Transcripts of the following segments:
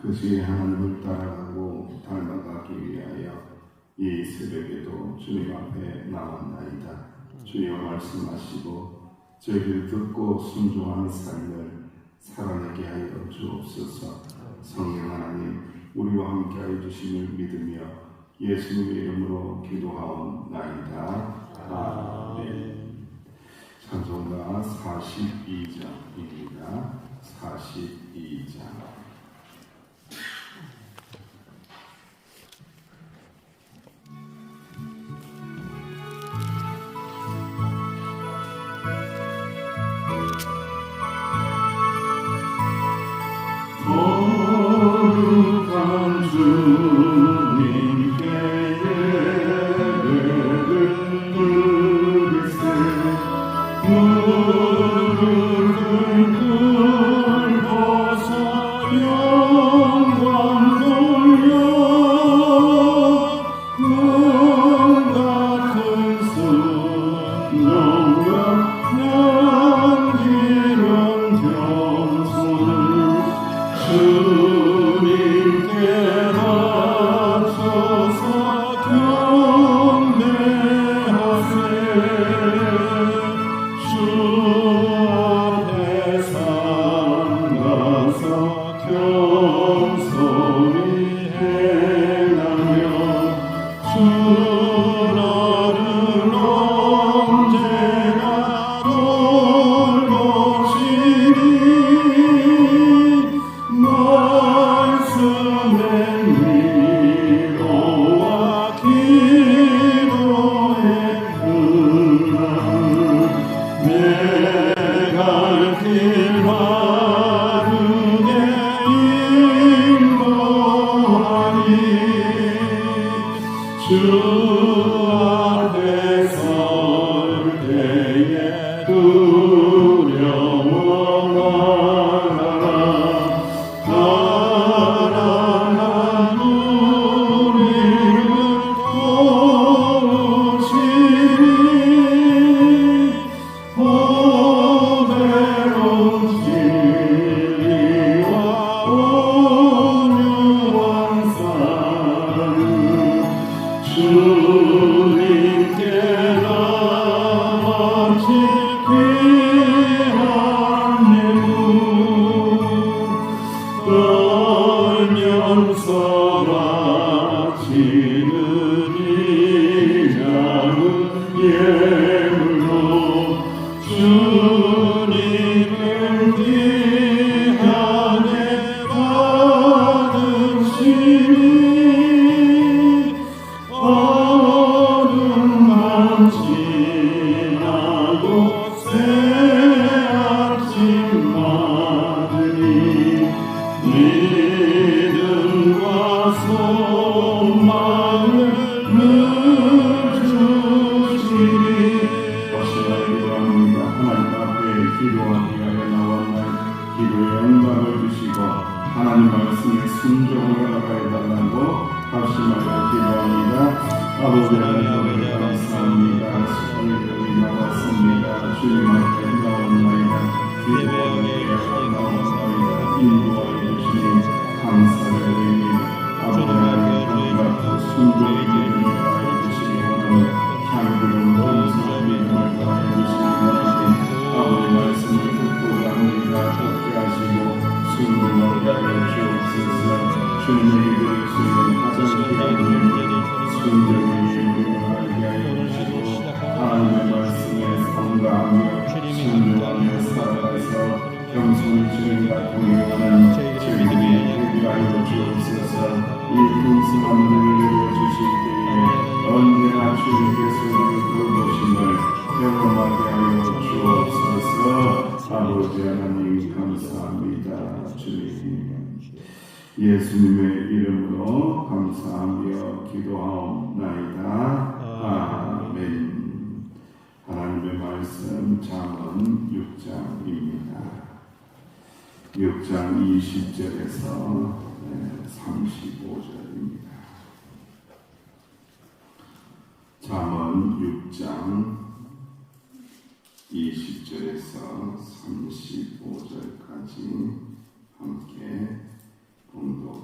그것이 하나님을 따라가고 닮아가기 위하여 이 새벽에도 주님 앞에 나왔나이다. 주여 말씀하시고 저희를 듣고 순종하는 삶을 살아내게 하여 주옵소서. 성령 하나님, 우리와 함께하여 주심을 믿으며 예수님의 이름으로 기도하옵나이다. 아멘. 찬송가 42장입니다. 42장. 거룩한 주님께 예배를 드리세. 무릎을 꿇고서 영광 돌려 꿈같은 순종과 향기로운 겸손을 주님께 바쳐서 경배하세. 주 앞에 삼가서 겸손히 행하며 주 너를 언제나 돌보시니 말씀의 위로와 기도의 응답 내 갈 길 바르게 인도하니 주 앞에 설 때에 두려워 말아라. 사랑한 우리를 도우시니 보배로운 진리와 온유한 사랑 주님께 바칠 귀한 예물 떨면서 바치는 이 작은 예물로 주님을 귀하게 받으시니 어둠만 지나고 새 아침 맞으니 믿음과 소망을 주시니 어시나이 기도합니다. 하나님 앞에 기도하기 위하여 나왔나이. 기도의 영광을 주시고 하나님 말씀에 순종을 하여 달라고 합심하여 기도합니다. 아버지 하나님 감사합니다. 오늘이 나왔습니다. 주님 앞에 나왔나이다. 기도하기 위하여 나왔나이다. 인도하여 주시니 감사드립니다. 아버지 하나님 감사합니다. 순종의 기도를 하여 주시기 원합니다. 향기로운 감사의 믿음을 더하여 주시기 원하니 아버지 말씀을 듣고 합니다. 듣게 하시고 순종하게 하여 주옵소서. 주님에게 드릴 수 있는 가장 귀한 예물 순종의 예물을 알게 하여 주시고 하나님의 말씀에 삼가하며 순종하며 살아가서 겸손히 주님과 동행하는 저희들이 되게 하여 주옵소서. 이 풍성한 은혜를 내려주실 때에 언제나 주님께서 우리를 돌보심을 경험하게 하여 주옵소서. 아버지 하나님 감사합니다. 주님 예수님의 이름으로 감사하며 기도하옵나이다. 아멘. 하나님의 말씀 잠언 6장입니다. 6장 20절에서 35절입니다. 잠언 6장 20절에서 35절까지 함께 봉독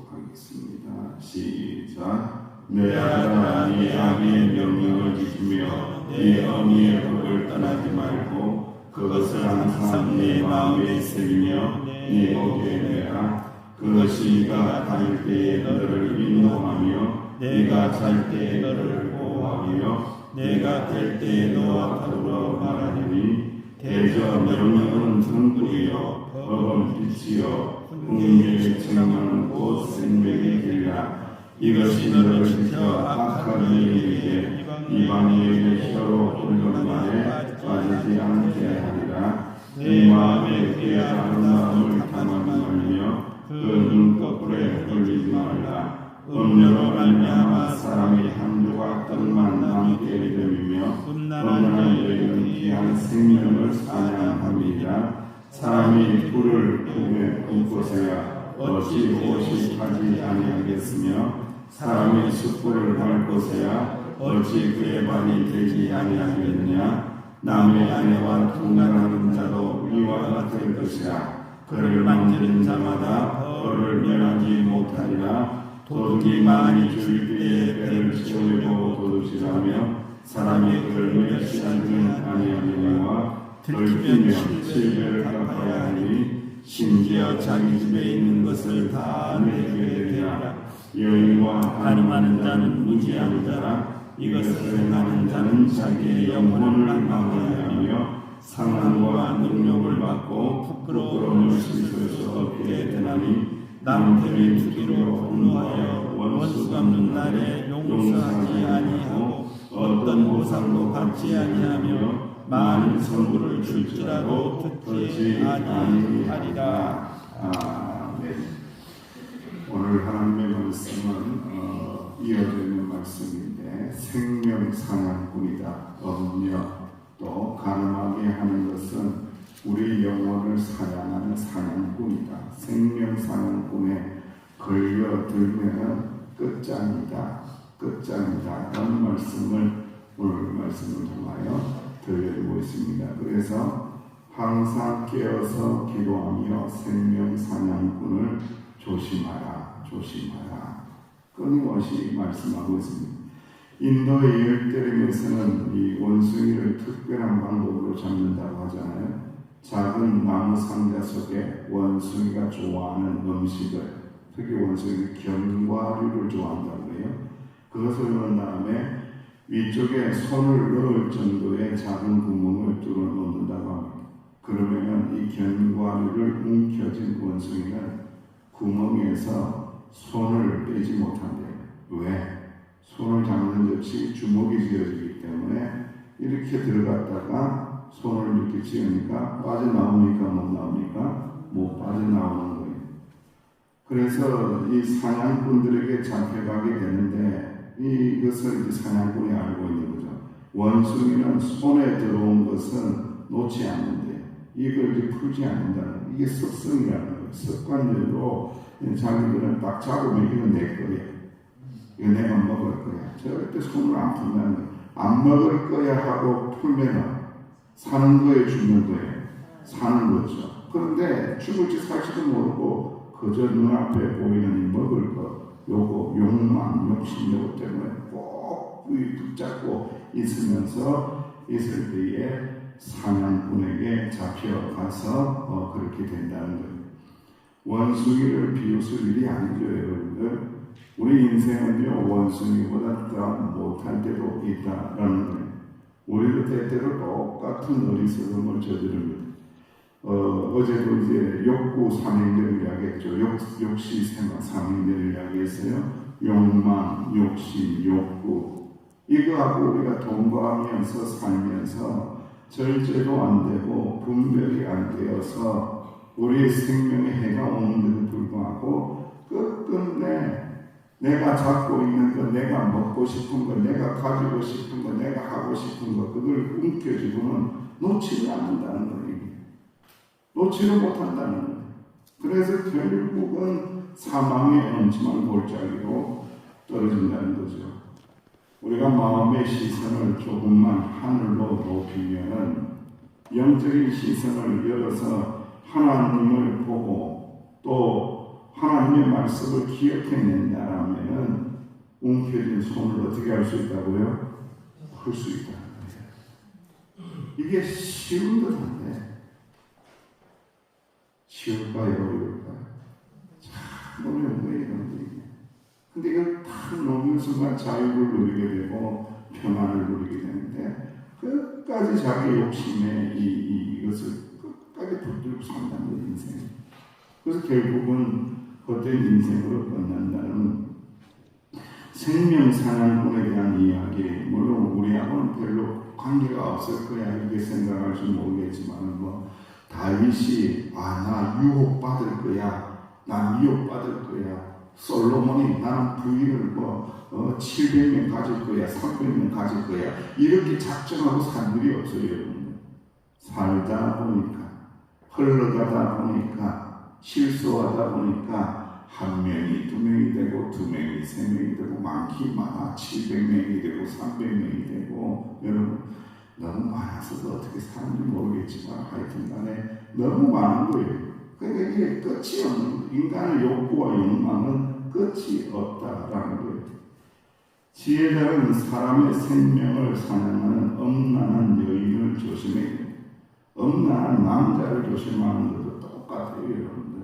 시작. 내 아들아 네 아비의 명령을 지키며 네 어미의 법을 떠나지 말고 그것을 항상 내 마음에 새기며 네 목에 매라. 그것이 네가 다닐 때에 너를 인도하며 네가 잘 때에 너를 보호하며 네가 될 때에 너와 더불어 말하리니 대저 명령은 등불이요 법은 빛이요 국민의 정령은 곧 생명의 길이라. 이것이 너를 지켜 악한 이에게 이방인에게 혀로 뚫는 말에 빠지지 않게 하리라. 네 마음에 그의 아름다움을 탐하지 말며 그 눈꺼풀에 흘리지 말라. 음료로 말미암아 사람이 한 조각 떡만 남게 되며 음란한 여인은 귀한 생명을 사냥함이라. 사람이 불을 품에 품고서야 어찌 호식하지 아니하겠으며 사람이 숯불을 밟고서야 어찌 그의 발이 되지 아니하겠느냐. 남의 아내와 통간하는 자도 이와 같을 것이라. 그를 만지는 자마다 벌을 면하지 못하리라. 도둑이 많이 줄 때에 배를 채우려고 도둑질하며 사람이 그를 멸시하지는 아니하느니와 들키면 7배를 갚아야 하니 심지어 자기 집에 있는 것을 다 내주게 되리라. 여인과 가늠하는 자는 무지한 자라. 이것을 행하는 자는 자기의 영혼을 망하며 상한과 능욕을 받고 부끄러움을 씻을 수 없게 되나니 남편의 투기로 분노하여 원수 갚는 날에 용서하지 아니하고 어떤 보상도 받지 아니하며 많은 선물을 줄지라도 듣지 아니하리라. 아멘. 오늘 하나님의 말씀은 이어지는 말씀인데 생명 사냥꾼이다. 음력 또 가늠하게 하는 것은 우리 영혼을 사냥하는 사냥꾼이다. 생명 사냥꾼에 걸려들면 끝장이다. 끝장이다. 이런 말씀을 오늘 말씀을 통하여 들려주고 있습니다. 그래서 항상 깨어서 기도하며 생명 사냥꾼을 조심하라. 조심하라. 끊임없이 말씀하고 있습니다. 인도의 열대림에서는 이 원숭이를 특별한 방법으로 잡는다고 하잖아요. 작은 나무 상자 속에 원숭이가 좋아하는 음식을, 특히 원숭이는 견과류를 좋아한다고 해요. 그것을 넣은 다음에 위쪽에 손을 넣을 정도의 작은 구멍을 뚫어 놓는다고 합니다. 그러면 이 견과류를 움켜쥔 원숭이는 구멍에서 손을 빼지 못한대요. 왜? 손을 잡는 젖이 주먹이 쥐어지기 때문에 이렇게 들어갔다가 손을 이렇게 쥐으니까 빠져나옵니까? 못 나옵니까? 못 빠져나오는 거예요. 그래서 이 사냥꾼들에게 잡혀가게 되는데 이것을 이제 사냥꾼이 알고 있는 거죠. 원숭이는 손에 들어온 것은 놓지 않는데 이걸 이제 풀지 않는다는, 이게 습성이라는 거예요. 습관대로 자기들은 딱 잡으면 이건 내 거야. 이거 내가 먹을 거야. 절대 손을 안 푼다는 거예요. 안 먹을 거야 하고 풀면은 사는 거에 죽는 거예요. 사는 거죠. 그런데 죽을지 살지도 모르고 그저 눈앞에 보이는 먹을 것, 요거 욕망, 욕심 요거 때문에 꼭 붙잡고 있으면서 있을 때에 사냥꾼에게 잡혀가서 그렇게 된다는 거예요. 원숭이를 비웃을 일이 아니죠, 여러분들. 우리 인생은요, 원숭이보다 더 못할 때도 있다라는 거예요. 우리도 때때로 똑같은 어리석음을 저지릅니다. 어제도 이제 욕구 삼행대를 이야기했죠. 욕시 삼행대를 이야기했어요. 욕망, 욕심, 욕구. 이거하고 우리가 동거하면서 살면서 절제도 안 되고 분별이 안 되어서 우리의 생명에 해가 오는데도 불구하고 끝끝내 내가 잡고 있는 것, 내가 먹고 싶은 것, 내가 가지고 싶은 것, 내가 하고 싶은 것, 그걸 움켜쥐고는 놓지를 않는다는 거예요. 놓지를 못한다는 거예요. 그래서 결국은 사망의 엄침한 골짜기로 떨어진다는 거죠. 우리가 마음의 시선을 조금만 하늘로 높이면 영적인 시선을 열어서 하나님을 보고 또 하나님의 말씀을 기억해낸다라면 움켜진 손을 어떻게 할 수 있다고요? 풀 수 있다는 거예요. 이게 쉬운 듯한데 쉬울까요? 어려울까요? 참 어려운 거예요. 근데 이걸 딱 넘는 순간 자유를 누리게 되고 평안을 누리게 되는데 끝까지 자기 욕심에 이것을 끝까지 붙들고 산다는 거예요, 인생. 그래서 결국은 헛된 인생으로 끝난다는 생명사냥꾼에 대한 이야기, 물론 우리하고는 별로 관계가 없을 거야 이렇게 생각할지 모르겠지만 다윗이 나 유혹받을 거야, 나 미혹받을 거야, 솔로몬이 나는 부인을 700명 가질 거야, 300명 가질 거야 이렇게 작정하고 산 일이 없어요. 여러분. 살다 보니까 흘러가다 보니까 실수하다 보니까 한 명이 두 명이 되고 두 명이 세 명이 되고 많기 많아 700명이 되고 300명이 되고 여러분 너무 많아서도 어떻게 사는지 모르겠지만 하여튼 간에 너무 많은 거예요. 그러니까 이게 끝이 없는 인간의 욕구와 욕망은 끝이 없다라는 거예요. 지혜자는 사람의 생명을 사냥하는 엄란한 여인을 조심해야 돼요. 엄란한 남자를 조심하는 것도 똑같아요, 여러분들.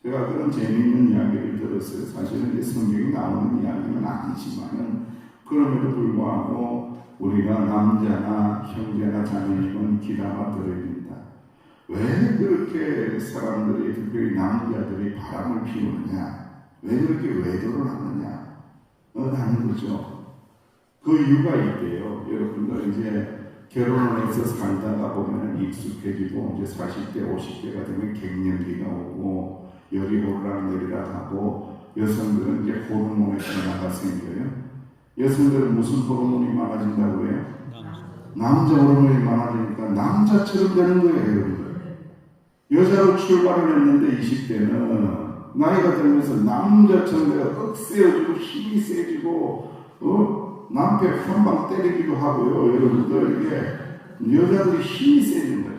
제가 그런 재미있는 이야기를 들었어요. 사실은 이제 성경이 나오는 이야기는 아니지만은 그럼에도 불구하고 우리가 남자나 형제나 자매님은 기다가 들어입니다. 왜 그렇게 사람들이 특별히 남자들이 바람을 피우느냐? 왜 그렇게 외도를 하느냐? 하는 거죠. 그 이유가 있대요. 여러분들 이제 결혼을 해서 살다가 보면 익숙해지고 이제 40대, 50대가 되면 갱년기가 오고 열이 오르락 내리락 하고 여성들은 이제 호르몬의 변화가 생겨요. 여성들은 무슨 호르몬이 많아진다고 해요? 남자 호르몬이 많아지니까 남자처럼 되는 거예요, 여러분들. 여자로 출발을 했는데 20대는 나이가 들면서 남자처럼 내가 억세어지고 힘이 세지고 남편 한 방 때리기도 하고요. 여러분들 이게 여자들이 힘이 세진 거예요.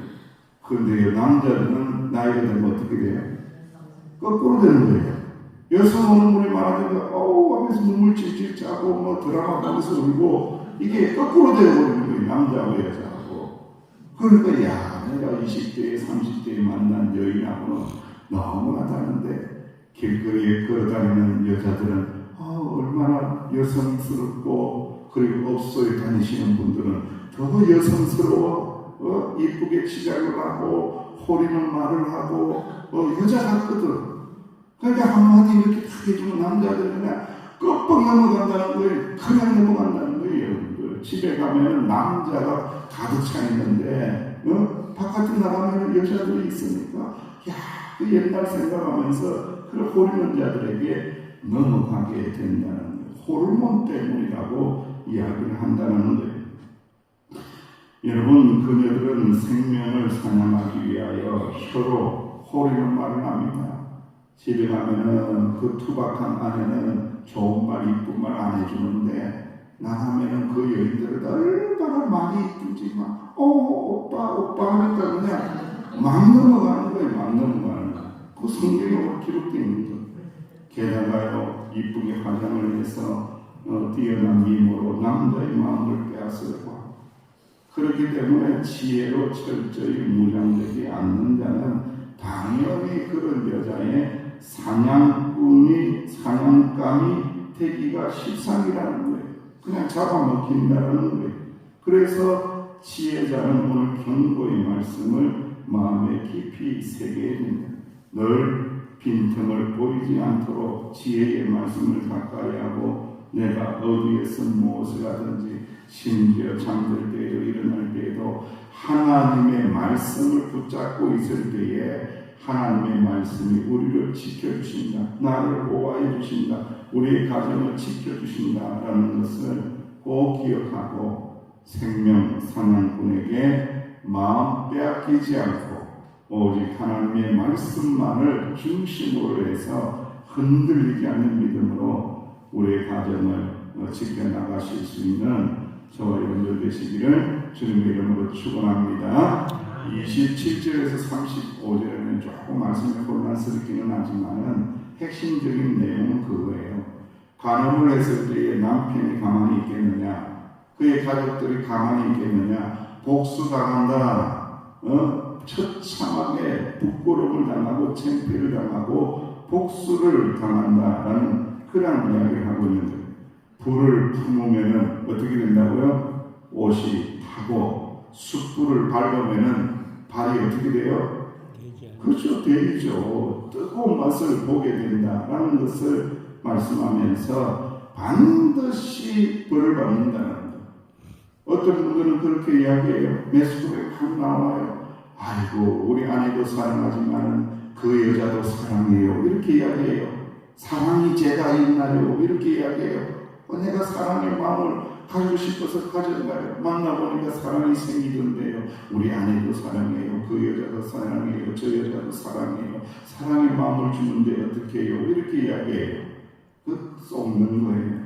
그런데 남자들은 나이가 들면 어떻게 돼요? 거꾸로 되는 거예요. 여성 호르몬이 많아지니까 하면서 눈물 찔찔 짜고 드라마 보면서 울고 이게 거꾸로 되어버리는 거예요. 남자하고 여자하고. 그러니까 내가 20대, 30대에 만난 여인하고는 너무나 다른데 길거리에 걸어다니는 여자들은 얼마나 여성스럽고 그리고 업소에 다니시는 분들은 더 여성스러워 이쁘게 치장을 하고 호리는 말을 하고 여자 같거든. 그러니까 한마디 이렇게 딱 해주면 남자들은 그냥 껍벅 넘어간다는 거예요. 그냥 넘어간다는 거예요. 여러분들. 집에 가면 남자가 가득 차 있는데 바깥에 나가면 여자들이 있으니까 그 옛날 생각하면서 그 호르몬 자들에게 넘어가게 된다는 거예요. 호르몬 때문이라고 이야기를 한다는 거예요. 여러분, 그녀들은 생명을 사냥하기 위하여 혀로 호리는 말을 합니다. 집에 가면은 그 투박한 아내는 좋은 말, 이쁜 말 안 해주는데 나가면은 그 여인들은 얼마나 많이 이쁘지만 오빠 하니까 그냥 막 넘어가는 거예요. 막 넘어가는 거예요. 그 성경에 기록되어 있는 거예요. 게다가요 이쁘게 화장을 해서 뛰어난 미모로 남자의 마음을 빼앗으려고. 그렇기 때문에 지혜로 철저히 무장되지 않는 자는 당연히 그런 여자의 사냥감이 되기가 십상이라는 거예요. 그냥 잡아먹힌다는 거예요. 그래서 지혜자는 오늘 경고의 말씀을 마음에 깊이 새겨야 됩니다. 늘 빈틈을 보이지 않도록 지혜의 말씀을 가까이 하고 내가 어디에서 무엇을 하든지 심지어 잠들 때에도 일어날 때에도 하나님의 말씀을 붙잡고 있을 때에 하나님의 말씀이 우리를 지켜주신다. 나를 보호해 주신다. 우리의 가정을 지켜주신다라는 것을 꼭 기억하고 생명 사냥꾼에게 마음 빼앗기지 않고 오직 하나님의 말씀만을 중심으로 해서 흔들리지 않는 믿음으로 우리의 가정을 지켜나가실 수 있는 저와 여러분들 되시기를 주님의 이름으로 축원합니다. 27절에서 35절에는 조금 말씀이 혼란스럽기는 하지만은 핵심적인 내용은 그거예요. 간호를 했을 때에 남편이 가만히 있겠느냐, 그의 가족들이 가만히 있겠느냐, 복수당한다, 처참하게 부끄러움을 당하고 창피를 당하고 복수를 당한다라는 그런 이야기를 하고 있는 거예요. 불을 품으면은 어떻게 된다고요? 옷이 타고 숯불을 밟으면은 발이 어떻게 돼요? 그렇죠, 되죠. 뜨거운 맛을 보게 된다라는 것을 말씀하면서 반드시 벌을 받는다는 것. 어떤 분들은 그렇게 이야기해요. 메시지에 확 나와요. 아이고, 우리 아내도 사랑하지만 그 여자도 사랑해요. 이렇게 이야기해요. 사랑이 죄가 있나요? 이렇게 이야기해요. 내가 사랑의 마음을 가지고 싶어서 가져가요. 만나보니까 사랑이 생기던데요. 우리 아내도 사랑해요. 그 여자도 사랑해요. 저 여자도 사랑해요. 사랑의 마음을 주는데 어떻게 해요? 이렇게 이야기해요. 쏘는 거예요.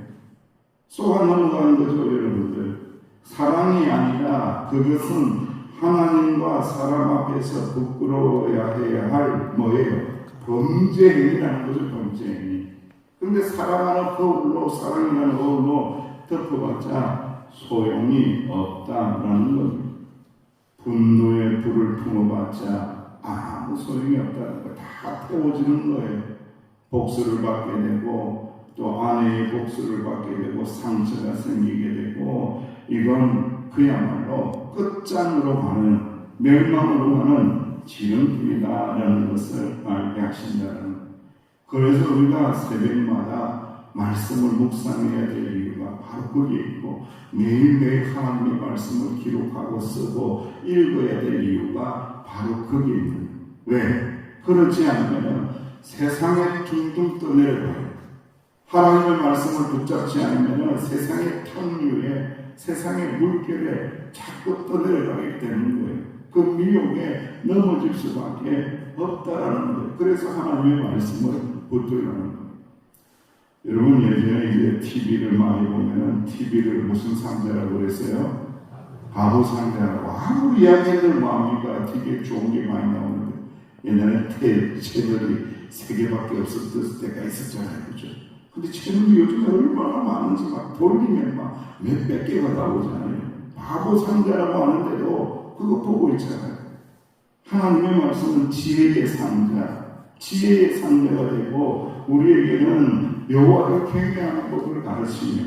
쏘아 넘어가는 거죠, 여러분들. 사랑이 아니라 그것은 하나님과 사람 앞에서 부끄러워야 해야 할 뭐예요? 범죄행위라는 거죠, 범죄행위. 그런데 사랑하는 허울로, 사랑이라는 허울로 덮어봤자 소용이 없다라는 겁니다. 분노의 불을 품어봤자 아무 소용이 없다는 거. 다 태워지는 거예요. 복수를 받게 되고 또 아내의 복수를 받게 되고 상처가 생기게 되고 이건 그야말로 끝장으로 가는 멸망으로 가는 지름길이다라는 것을 알게 하신다는 거예요. 그래서 우리가 새벽마다 말씀을 묵상해야 될 이유가 바로 거기에 있고 매일매일 하나님의 말씀을 기록하고 쓰고 읽어야 될 이유가 바로 거기에 있는 거예요. 왜? 그렇지 않으면 세상에 둥둥 떠내려가요. 하나님의 말씀을 붙잡지 않으면 세상의 탕류에 세상의 물결에 자꾸 떠내려가게 되는 거예요. 그 미혹에 넘어질 수밖에 없다라는 거예요. 그래서 하나님의 말씀을 붙들라는 거예요. 여러분 예전에 이제 TV를 많이 보면은 TV를 무슨 상자라고 그랬어요? 바보 상자라고. 아무 이야기들 뭐합니까? TV에 좋은 게 많이 나오는데 옛날에 채널이 3개밖에 없었을 때가 있었잖아요. 그죠? 근데 채널이 요즘에 얼마나 많은지 막 돌리면 막 몇백 개가 나오잖아요. 바보 상자라고 하는데도 그거 보고 있잖아요. 하나님의 말씀은 지혜의 상자, 지혜의 상자가 되고 우리에게는 여호와를 경외하는 법을 가르치며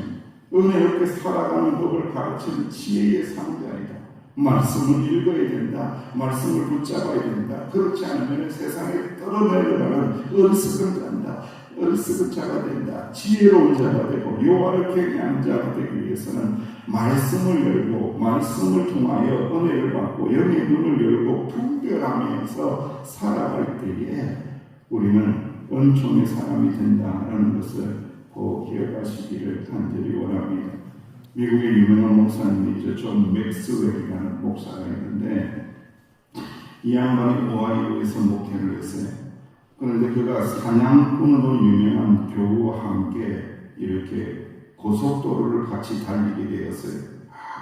은혜롭게 살아가는 법을 가르치는 지혜의 상자이다. 말씀을 읽어야 된다. 말씀을 붙잡아야 된다. 그렇지 않으면 세상에 떨어내려가는 어리석은 자다. 어리석은 자가 된다. 지혜로운 자가 되고 여호와를 경외하는 자가 되기 위해서는 말씀을 열고 말씀을 통하여 은혜를 받고 영의 눈을 열고 분별하면서 살아갈 때에 우리는 은총의 사람이 된다는 것을 꼭 기억하시기를 간절히 원합니다. 미국의 유명한 목사님이죠. 존 맥스웰이라는 목사가 있는데 이 양반이 오하이오에서 목회를 했어요. 그런데 그가 사냥꾼으로 유명한 교우와 함께 이렇게 고속도로를 같이 달리게 되었어요.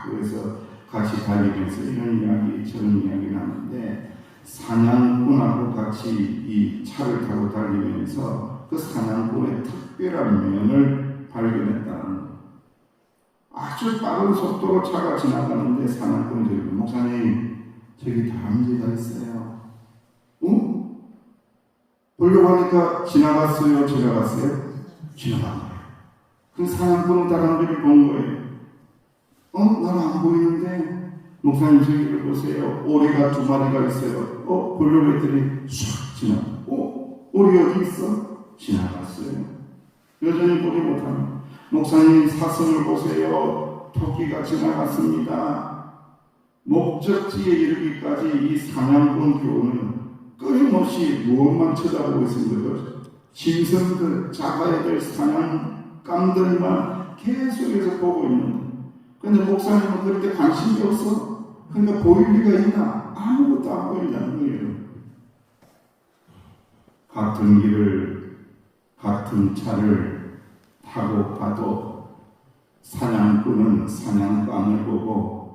그래서 같이 달리면서 이런 이야기 저런 이야기 나는데 사냥꾼하고 같이 이 차를 타고 달리면서 그 사냥꾼의 특별한 면을 발견했다는 거예요. 아주 빠른 속도로 차가 지나가는데 사냥꾼이 저기 목사님 저기 다람쥐가 있어요. 응? 보려고 하니까 지나갔어요? 지나간 거예요. 그 사냥꾼은 다람쥐를 본 거예요. 나는 안 보이는데 목사님 저기를 보세요. 오리가 2마리가 있어요. 보려고 했더니 쑥 지나. 오리 어디 있어? 지나갔어요. 여전히 보지 못하는. 목사님 사슴을 보세요. 토끼가 지나갔습니다. 목적지에 이르기까지 이 사냥꾼 교우는 끊임없이 무엇만 쳐다보고 있는 거죠? 짐승들, 잡아야 될 사냥감들만 계속해서 보고 있는 거예요. 근데 목사님은 그렇게 관심이 없어? 그러니까 보일 리가 있나? 아무것도 안 보인다는 거예요. 같은 길을, 같은 차를 타고 가도 사냥꾼은 사냥감을 보고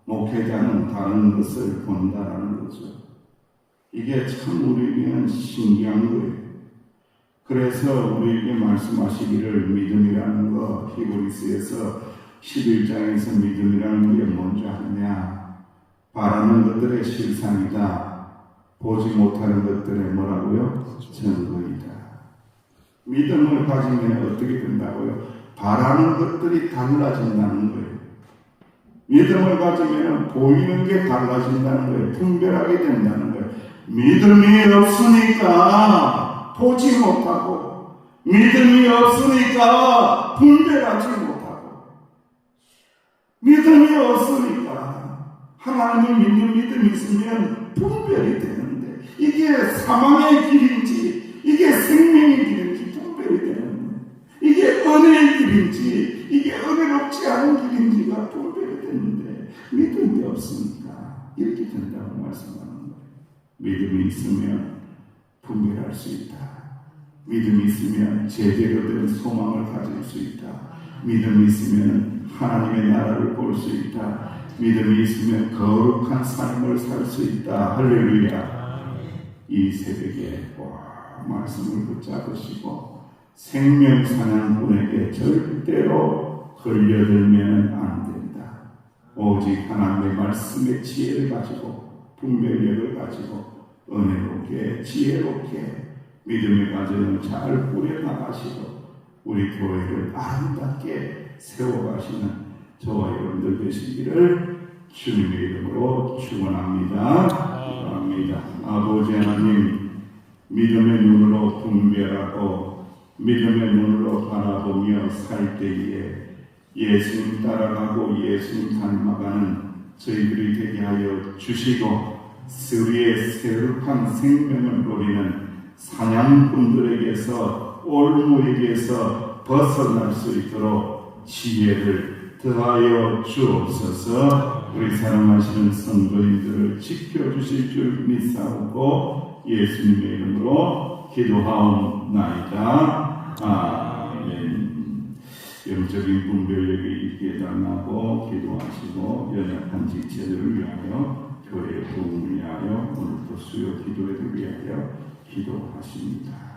목회자는 다른 것을 본다라는 거죠. 이게 참 우리에게는 신기한 거예요. 그래서 우리에게 말씀하시기를 믿음이라는 거 히브리서에서 11장에서 믿음이라는 게 뭔지 아느냐? 바라는 것들의 실상이다. 보지 못하는 것들의 뭐라고요? 증거이다. 믿음을 가지면 어떻게 된다고요? 바라는 것들이 달라진다는 거예요. 믿음을 가지면 보이는 게 달라진다는 거예요. 분별하게 된다는 거예요. 믿음이 없으니까 보지 못하고, 믿음이 없으니까 분별하지 못하고, 믿음이 없으니까 하나님을 믿는 믿음이 있으면 분별이 되는데, 이게 사망의 길인지 이게 생명의 길인지 분별이 되는데, 이게 은혜의 길인지 이게 은혜롭지 않은 길인지가 분별이 되는데 믿음이 없으니까 이렇게 된다고 말씀하는 거예요. 믿음이 있으면 분별할 수 있다. 믿음이 있으면 제대로 된 소망을 가질 수 있다. 믿음이 있으면 하나님의 나라를 볼 수 있다. 믿음이 있으면 거룩한 삶을 살 수 있다. 할렐루야. 이 새벽에 말씀을 붙잡으시고 생명사냥꾼에게 절대로 걸려들면 안 된다. 오직 하나님의 말씀의 지혜를 가지고 분별력을 가지고 은혜롭게 지혜롭게 믿음의 가정을 잘 꾸려나가시고 우리 교회를 아름답게 세워가시는 저와 여러분들 되시기를 주님의 이름으로 축원합니다. 축원합니다. 아버지 하나님, 믿음의 눈으로 분별하고 믿음의 눈으로 바라보며 살 때에 예수님 따라가고 예수님 닮아가는 저희들이 되게 하여 주시고 우리의 새롭한 생명을 누리는 사냥꾼들에게서 올무에게서 벗어날 수 있도록 지혜를 더하여 주옵소서. 우리 사랑하시는 성도님들을 지켜주실 줄 믿사오고 예수님의 이름으로 기도하옵나이다. 아멘. 영적인 분별력이 있게 달라고 기도하시고 연약한 지체들을 위하여 교회의 도움을 위하여 오늘도 수요 기도회를 위하여 기도하십니다.